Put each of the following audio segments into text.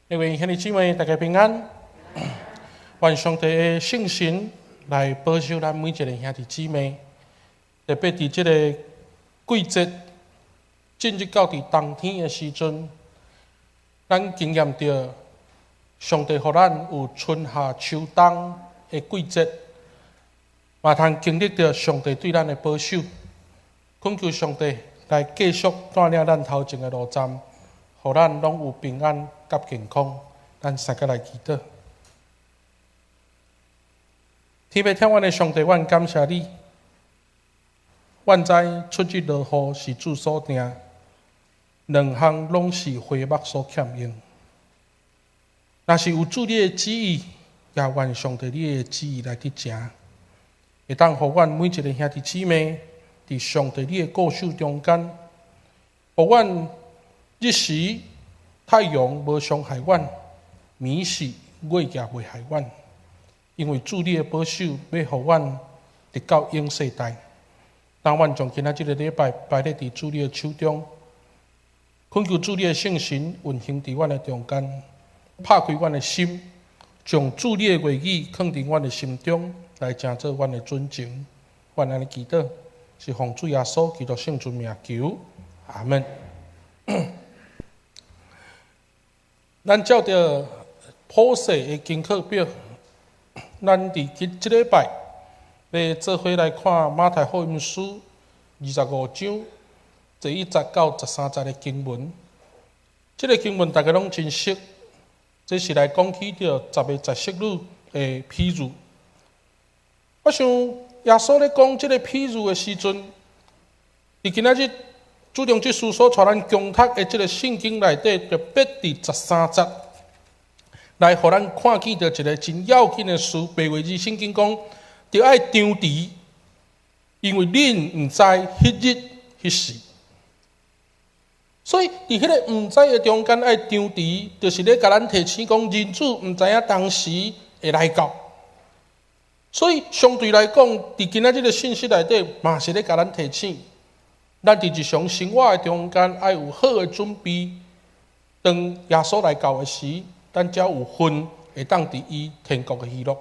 各位兄弟姊妹，大家平安。愿上帝的圣神来保守咱每一个兄弟姊妹，特别伫这个季节进入到伫冬天的时阵，咱经验到上帝予咱有春夏秋冬的季节，嘛通经历到上帝对咱的保守。恳求上帝来继续带领咱头前的路站，予咱拢有平安甲健康。咱三个来祈祷。天父天阮的上帝，阮感谢你。阮知出日落雨是主所定，两项拢是花目所欠用。若是有主你的旨意，也愿上帝你的旨意来去行，会当互阮每一个兄弟姊妹伫上帝你的故事中间，互阮日时太阳无伤害阮，暝时月也袂害阮。因为主你的保守，要互阮直到永世代。当阮将今仔这个礼拜摆咧伫主你的手中，恳求主你的圣神运行伫阮的中间，拍开阮的心，将主你的话语放伫阮的心中，来成做阮的准情。阮安尼祈祷，是奉主耶稣基督圣尊名求，阿门。咱照着普世的经课表，咱伫即礼拜要做伙来看马太福音书25章1节到13节的经文。这个经文大家拢真熟，这是来讲起着10个十色女的譬喻。我想耶稣咧讲这个譬喻的时阵，伫今仔日主动即书所带咱共读的这个圣经内底，特别伫13节。来，互咱看见到一个真要紧的事。白话字圣经讲，着爱张持，因为恁毋知迄日迄时。所以，伫迄个毋知的中间爱张持，就是咧甲咱提醒讲，人子毋知影当时会来到。所以，相对来讲，伫今仔日的信息内底，嘛是咧甲咱提醒，咱伫日常生活的中间，爱有好的准备，当耶稣来到的时。咱才有份会当伫伊天国的喜乐。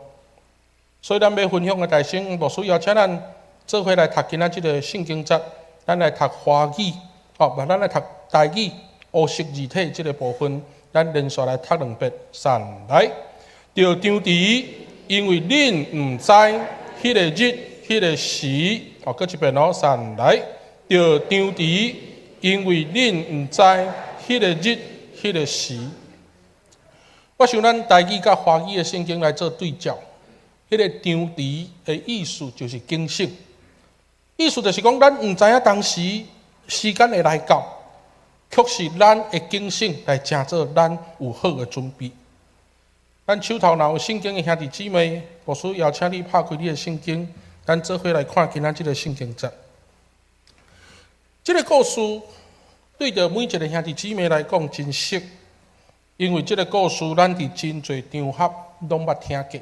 所以咱要分享的大圣牧师邀请咱做伙来读今仔这个圣经节，咱来读华语，咱来读台语、乌色字体这个部分，咱连续来读2遍。3来，着张持，因为恁毋知迄个日、迄个时。搁一遍哦，3来，着张持，因为恁毋知迄个日、迄个时。我想咱台语甲华语的圣经来做对照，迄个张持的意思就是警醒，意思就是讲咱毋知影当时时间会来到，却是咱会警醒来成做咱有好的准备。咱手头若有圣经的兄弟姊妹，牧师邀请你拍开你的圣经，咱做伙来看今仔这个圣经节。这个故事对着每一个兄弟姊妹来讲真熟。因为这个故事，咱伫真侪场合拢捌听过。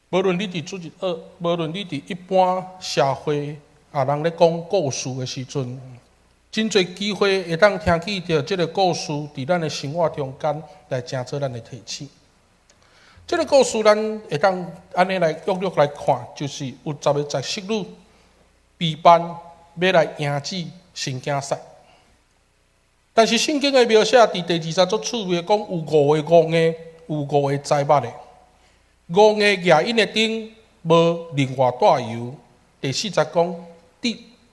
无论你伫主日学，无论你伫一般社会人咧讲故事的时阵，真侪机会会当听见到这个故事伫咱的生活中间来成做咱的提醒。这个故事咱会当安尼来约略来看，就是有10个十色女备班要来迎接神竞赛。但是圣经的描写伫第20节趣味，讲有5个五个，有5个栽木的，5个野因的顶无另外带油。第4节讲，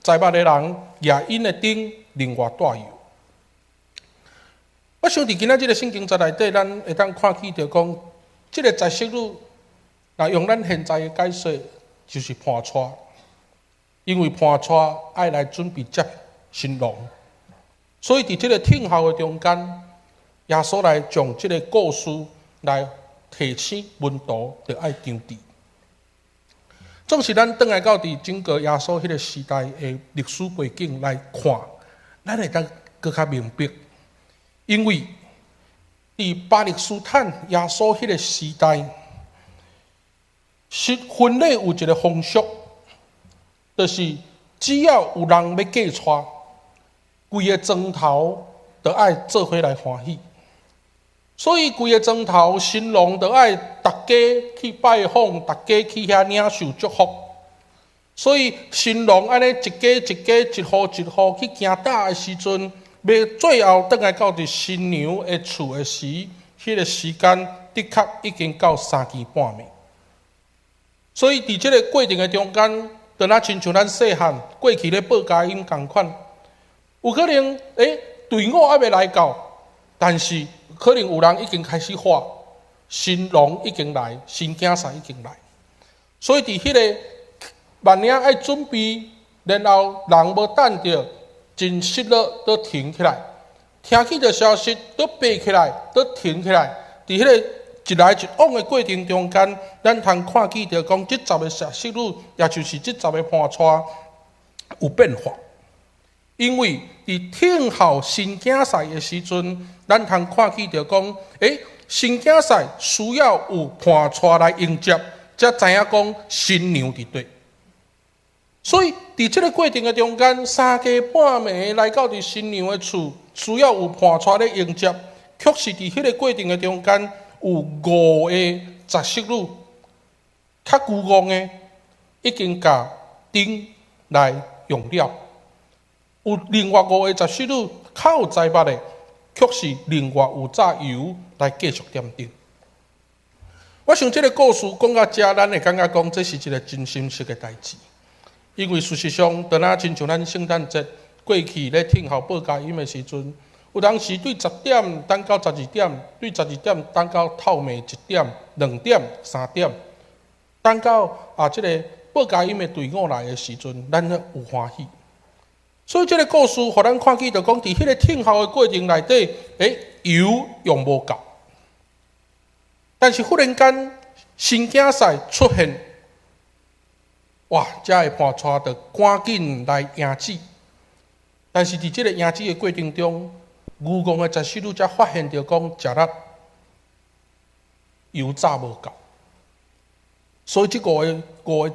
栽木的人野因的顶另外带油。我想伫今仔这个圣经节内底，咱会当看见着讲，这个十色女，若用咱现在的解说，就是盘带，因为盘带爱来准备接新郎。所以伫这个听候的中间，耶稣来将这个故事来提醒门徒，着爱张持。总是咱转来到伫整个耶稣迄个时代的历史背景来看，咱会当更较明白。因为伫巴勒斯坦耶稣迄个时代，是婚礼有一个风俗，就是只要有人要嫁娶。规个庄头都爱做伙来欢喜，所以规个庄头新郎就爱大家去拜访，大家去遐领受祝福。所以新郎安尼一家一家、一户一户去行打的时阵，要最后倒来到伫新娘的厝的时，迄个时间的确已经到3更半暝。所以伫即个过程的中间，就若亲像咱细汉过去咧报佳音共款，有可能队伍还未来到，但是可能有人已经开始喊，新郎已经来，新囝婿已经来。所以伫迄个万领爱准备，然后人无等着，真失落，都停起来，听起着消息，都爬起来，都停起来。伫迄个一来一往的过程中间，咱通看见着讲，即集的石室女，也就是即集的伴娶有变化。因为伫听候新囝婿的时阵，咱通看见着讲，新囝婿需要有伴娶来迎接，才知影讲新娘伫对。所以伫即个过程的中间，3更半暝来到伫新娘的厝，需要有伴娶咧迎接，却是伫迄个过程的中间，有5个十室女，较牛戆的已经甲灯来用了。有另外5个十室女较有才捌的，却是另外有炸油来继续点灯。我想这个故事讲到这，咱会感觉讲这是一个真心实的代志。因为事实上，就若亲像咱圣诞节过去咧听候报佳音的时阵，有当时对10点等到12点，对12点等到透暝1点、2点、3点，等到这个报佳音的队伍来的时阵，咱有欢喜。所以这个故事，互咱看见就讲，伫迄个听候的过程内底，油用无够，但是忽然间新囝婿出现。哇！遮个伴娶就赶紧来迎旨，但是伫即个迎旨的过程中，牛戆的十室女才发现着讲食力油炸无够，所以即5个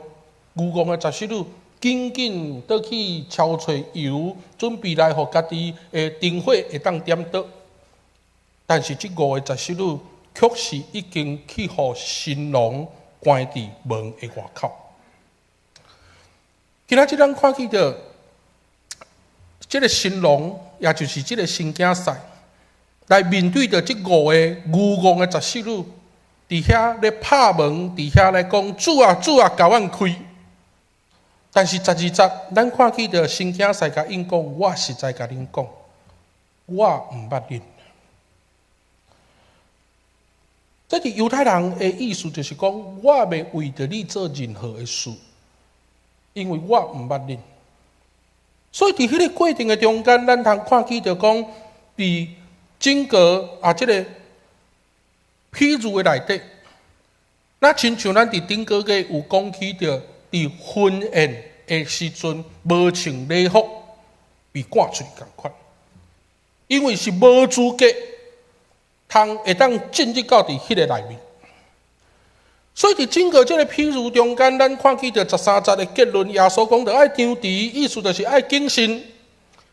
牛戆的十室女紧紧倒去敲找油，准备来互家己的灯火会当点倒。但是即5个十室女却是已经去互新郎关伫门的外口。今仔日咱看见着这个新郎，也就是这个新囝婿，来面对着这5个牛戆的十室女，伫遐咧拍门，伫遐来讲主啊主啊，甲阮开。但是12节，咱看见着新囝婿甲因讲，我实在甲恁讲，我毋捌恁。这是犹太人的意思，就是讲我未为着你做任何的事。因为我毋捌恁，所以伫迄个过程的中间，咱通看见着讲，伫整个即个譬喻的内底，那亲像咱伫顶个月有讲起着，伫婚宴的时阵无穿礼服被赶出去共款，因为是无资格会当进入到伫迄个内面。所以伫整个这个譬喻中间，咱看见着13节的结论，耶稣讲着爱张持，意思就是爱谨慎。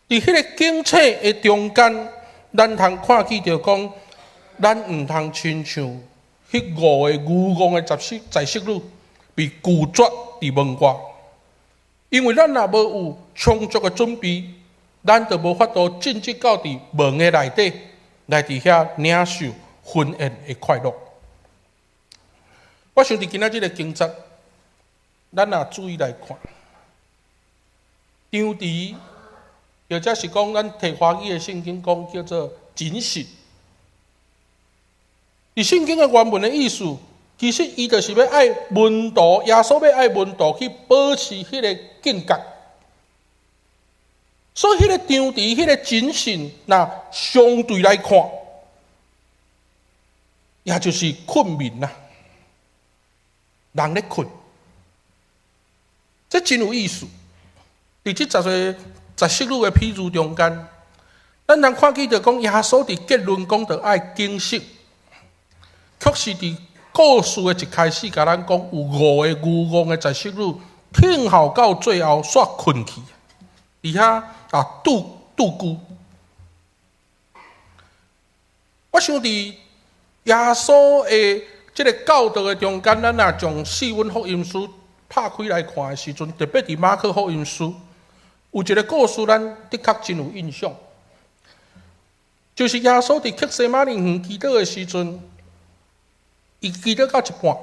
伫迄个警察的中间，咱通看见着讲，咱毋通亲像迄5个牛戆的十室女被拒绝伫门外，因为咱若无有充足的准备，咱就无法度进入到伫门的内底，来伫遐领受婚宴的快乐。我想伫今仔日个经节，咱也注意来看，张持，或者是讲咱摕华语的圣经讲叫做谨慎。伫圣经的原文的意思，其实伊就是要爱门徒，耶稣要爱门徒去保持迄个境界。所以迄个张持，迄个谨慎，那相对来看，也就是困眠啦。人咧困，这真有意思。伫即十室女的譬喻中间，咱通看见着讲耶稣伫结论讲着爱警醒，却是伫故事的一开始，甲咱讲有5个牛戆的十室女，听候到最后煞困去，伫遐度孤。我想伫耶稣的这个教导的中间，咱若从四本福音书拍开来看的时阵，特别伫马可福音书有一个故事，咱的确真有印象，就是耶稣伫克西马尼园祈祷的时阵，伊祈祷到一半，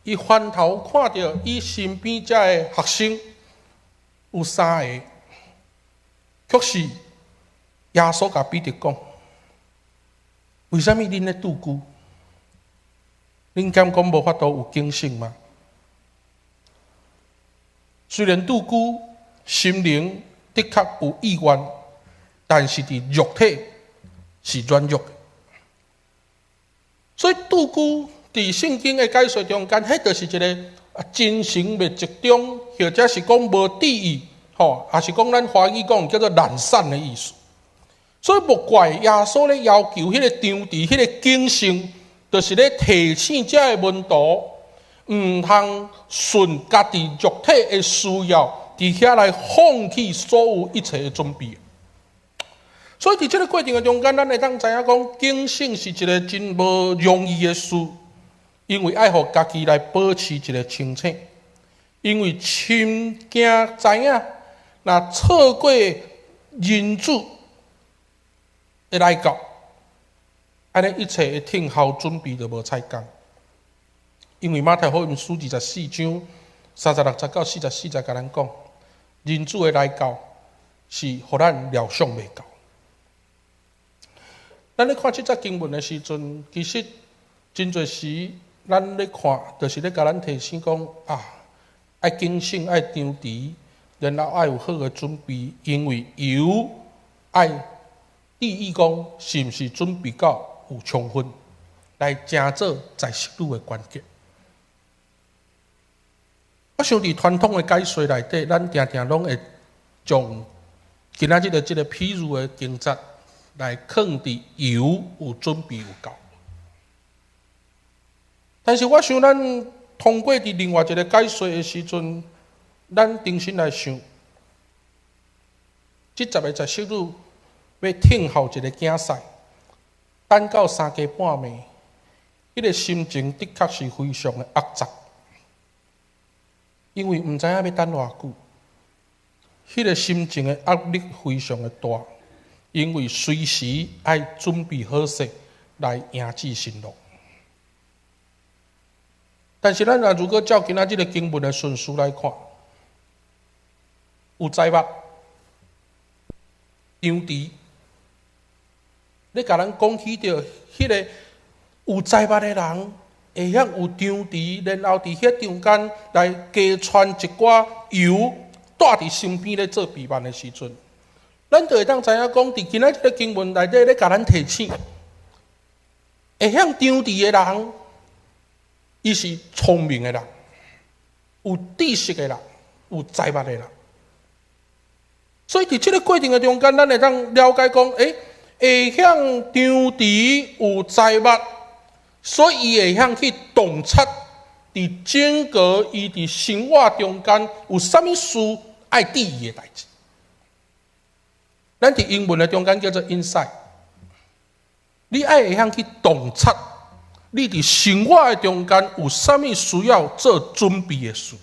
伊翻头看到伊身边遮的学生有3个，却是耶稣甲彼得讲：为什么恁咧拄孤？恁敢讲无法度有警醒吗？虽然拄孤，心灵的确有意愿，但是伫肉体是软弱的。所以拄孤伫圣经的解说中间，迄就是一个精神灭集中，或者是讲无地域，也是讲咱华语讲叫做懒散的意思。所以莫怪耶稣咧要求迄个场地、迄个警醒，就是咧提醒遮的门徒，唔通顺家己肉体的需要，伫遐来放弃所有一切的准备。所以伫这个过程的中间，咱会当知影讲，警醒是一个真无容易的事，因为爱互家己来保持一个清醒，因为深惊知影，若错过人主的来到，安尼一切的听候准备就无采工。因为马太福音书24章36节到44节，甲咱讲，人主的来到是互咱料想袂到。咱咧看这则经文的时阵，其实真侪时咱咧看，就是咧甲咱提醒讲爱警醒，爱张持，然后爱有好的准备，因为有爱注意讲是毋是准备到有充分，来成做在识路的关键。我想伫传统的解说内底，咱常常拢会将今仔日的这个譬如的经节来放伫有准备有够。但是我想，咱通过伫另外一个解说的时阵，咱重新来想，这10个在识路要听候一个竞赛，等到3更半暝，迄个心情的确是非常的压榨。因为唔知影要等偌久，迄个心情的压力非常的大，因为随时爱准备好势来赢至胜利。但是咱如果照今仔日个经文的顺序来看，有财物、张持，你甲咱讲起着迄个有财物的人，会晓有张持，然后伫遐中间来加传一寡油，带伫身边咧做备万的时阵，咱就会当知影讲，伫今仔日个经文内底咧，甲咱提醒，会晓张持的人，伊是聪明的人，有知识的人，有财物的人。所以伫这个过程的中间，咱会当了解讲，会晓张持有财物。所以伊会晓去洞察伫整个伊伫生活中间有啥物事爱注意的代志。咱伫英文的中间叫做 insight。你爱会晓去洞察，你伫生活的中间有啥物需要做准备的事。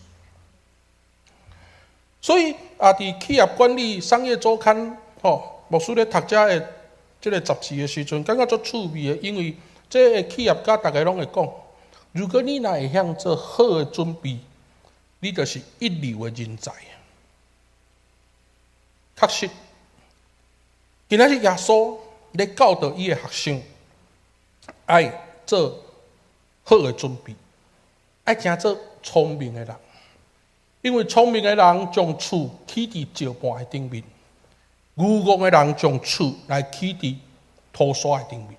所以伫企业管理商业周刊牧师咧读遮的这个杂志的时阵，感觉足趣味的，因为这个企业家大家拢会讲，如果你若会晓做好的准备，你就是一流的人才。确实，今仔日耶稣咧教导伊的学生，爱做好的准备，爱成做聪明的人。因为聪明的人将厝起伫石板的顶面，愚妄的人将厝来起伫土沙的顶面。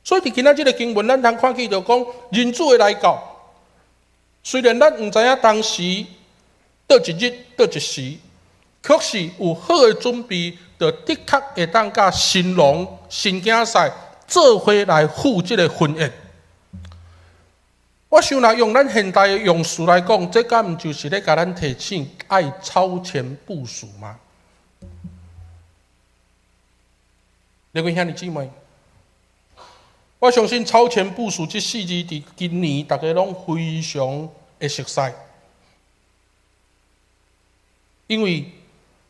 所以伫今仔日个经文，咱通看起就讲，人主的来到，虽然咱唔知影当时倒一日倒一时，确实有好的准备，就的确会当甲新郎新囝婿做伙来赴这个婚宴。我想若用咱现代的用词来讲，这敢唔就是咧甲咱提醒爱超前部署吗？各位兄弟姊妹。我相信超前部署这4字伫今年大家拢非常会熟悉，因为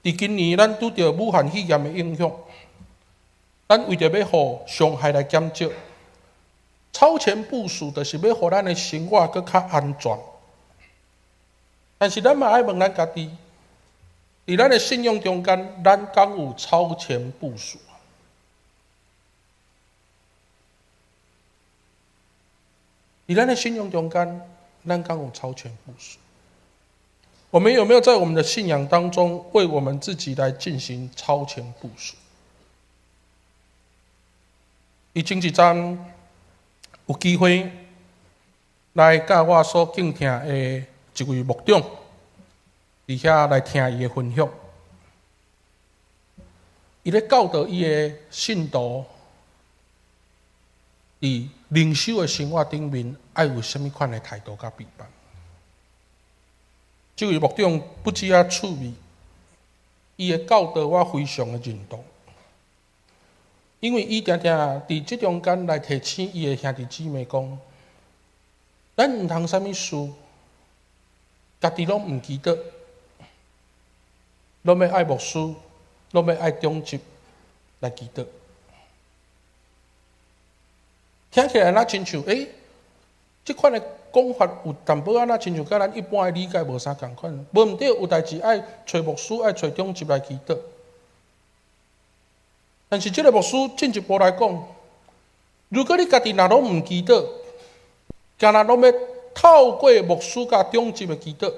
伫今年咱拄着武汉肺炎的影响，咱为着要互伤害来减少，超前部署就是要互咱的生活更较安全。但是咱嘛爱问咱家己，伫咱的信用中间，咱敢有超前部署？伫咱的信用中间，咱敢有超前部署？我们有没有在我们的信仰当中，为我们自己来进行超前部署？伊前一站有机会来甲我所敬听的一位牧长，伫遐来听伊的分享。伊咧教导伊的信徒，伫灵修的生活顶面，爱有什么款的态度甲备办？这位牧长不止啊趣味，伊的教导我非常的认同，因为伊常常伫这中间来提醒伊的兄弟姊妹讲，咱毋通啥物事，家己拢毋记得，拢要爱牧师，拢要爱中级来记得。听起来那亲像，这款的讲法有淡薄仔那亲像甲咱一般的理解无啥共款。无毋对，有代志爱找牧师，爱找中级来记得。但是这个牧师进一步来讲，如果你家己若拢毋记得，干那拢要透过牧师甲中级的记得，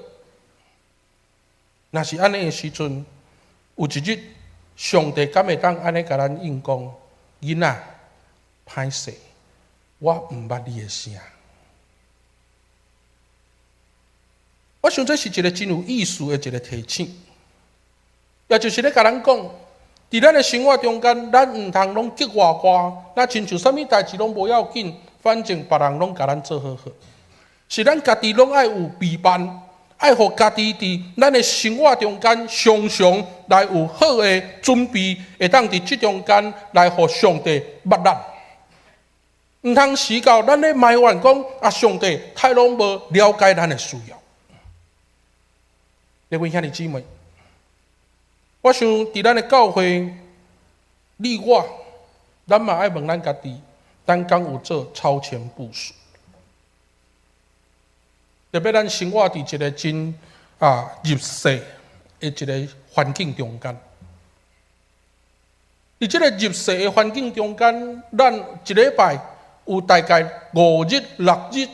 若是安尼的时阵，有一日上帝敢会当安尼甲咱应讲，囡仔，歹势，我毋捌你的声。我想这是一个真有意思的一个提醒，也就是咧甲咱讲，伫咱的生活中间，咱毋通拢急活活，那亲像啥物代志拢无要紧，反正别人拢甲咱做好好，是咱家己拢爱有备办，爱互家己伫咱的生活中间常常来有好的准备，会当伫即中间来互上帝捌咱。毋通时到咱咧埋怨讲啊，上帝太拢无了解咱的需要。各位兄弟姊妹，我想伫咱的教会，你我，咱嘛爱问咱家己，咱敢有做超前部署？特别咱生活伫一个真入世的一个环境中间，伫这个入世的环境中间，咱一礼拜有大概5日、6日，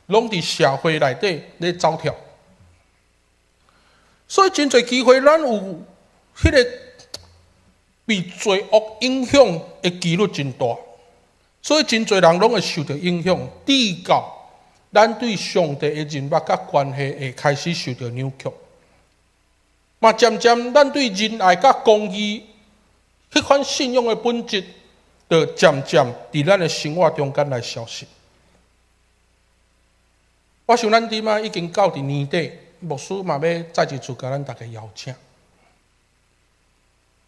拢伫社会内底咧走跳。所以真侪机会，咱有迄个被罪恶影响的几率真大，所以真侪人拢会受到影响，直到咱对上帝的人脈甲关系会开始受到扭曲，嘛渐渐咱对仁爱甲公义迄款信仰的本质，就渐渐伫咱的生活中间来消失。我想咱即马已经到伫年底。牧师嘛要再一次甲咱大家邀请，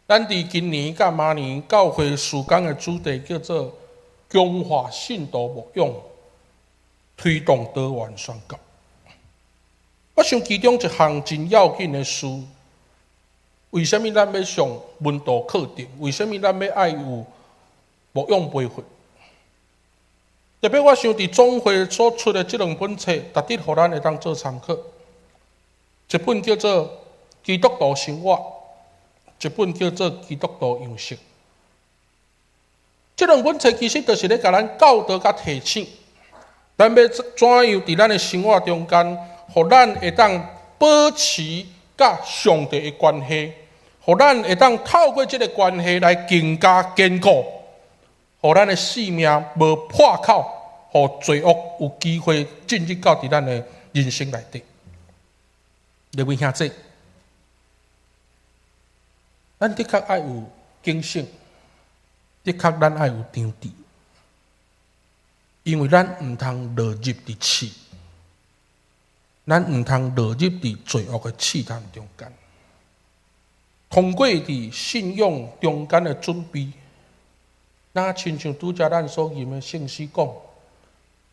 咱伫今年甲明年教会事工的主题叫做强化信徒牧养，推动多元宣教。我想其中一项真要紧的事，为什么咱要上文道课程？为什么咱要爱有牧养培训？特别我想伫总会所出的这2本册，值得互咱会当做参考。一本叫做《基督徒生活》，一本叫做《基督徒样式》。这2本册其实就是咧甲咱教导甲提醒，咱要怎样伫咱的生活中间，互咱会当保持甲上帝的关系，互咱会当透过这个关系来更加坚固，互咱的性命无破口，互罪恶有机会进入到伫咱的人生内底。各位兄弟，咱的确爱有警醒，的确咱爱有张持，因为咱毋通落入伫试，咱毋通落入伫罪恶的试探中间。通过伫信仰中间的准备，那亲像拄则咱所念的圣诗讲，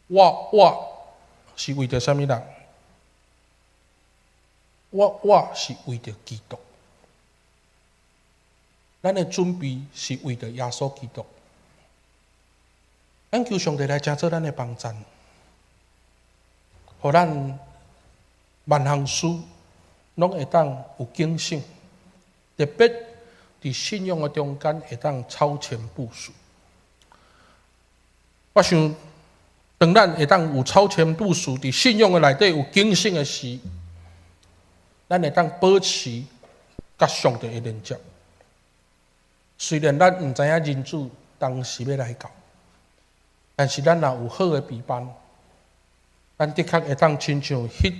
我是为着什么人？我是为着基督。咱的准备是为着耶稣基督。咱求上帝来加做咱的帮助，互咱万项事拢会当有警醒，特别伫信仰的中间会当超前部署。我想，当咱会当有超前部署，伫信仰的内底有警醒的时，咱会当保持甲上帝的连接。虽然咱毋知影人子当时要来到，但是咱若有好的陪伴，咱的确会当亲像迄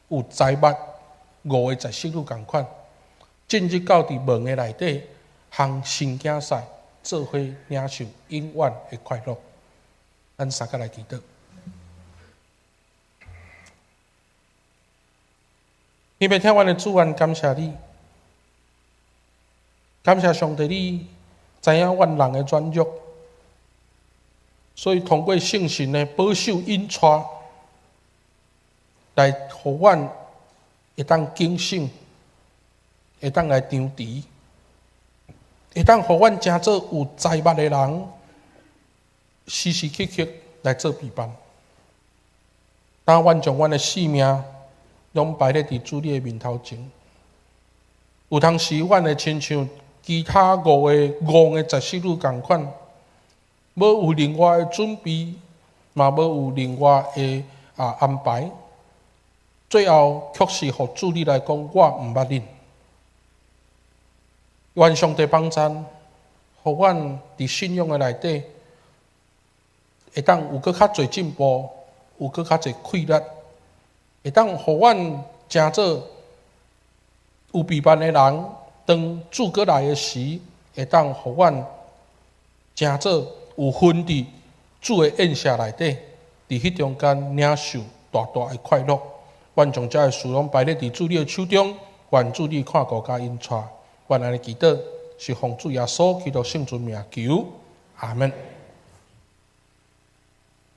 有财物5个在息路共款，进入到伫门的内底，行神竞赛，做伙领受永远的快乐。咱三个来祈祷。天父天阮的主愿，感谢你，感谢上帝，你知影阮人的软弱，所以通过圣神的保守引带，来互阮会当警醒，会当来张持，会当互阮诚做有财物的人，时时刻刻来做陪伴。当阮将阮的性命拢摆咧伫主你的面头前，有当时阮会亲像其他5个十四路共款，无有另外的准备，嘛无有另外的安排，最后却是互主你来讲，我毋捌恁。愿上帝帮助，互阮伫信仰的内底，会当有搁较侪进步，有搁较侪快乐，会当互阮诚做有陪伴的人。当主过来的时，会当互阮诚做有份伫主的宴席内底，伫迄中间领受大大的快乐。愿将这事拢摆咧伫主你的手中，愿主你看顾甲因带。愿安尼祈祷，是奉主耶稣基督圣尊名求，阿门。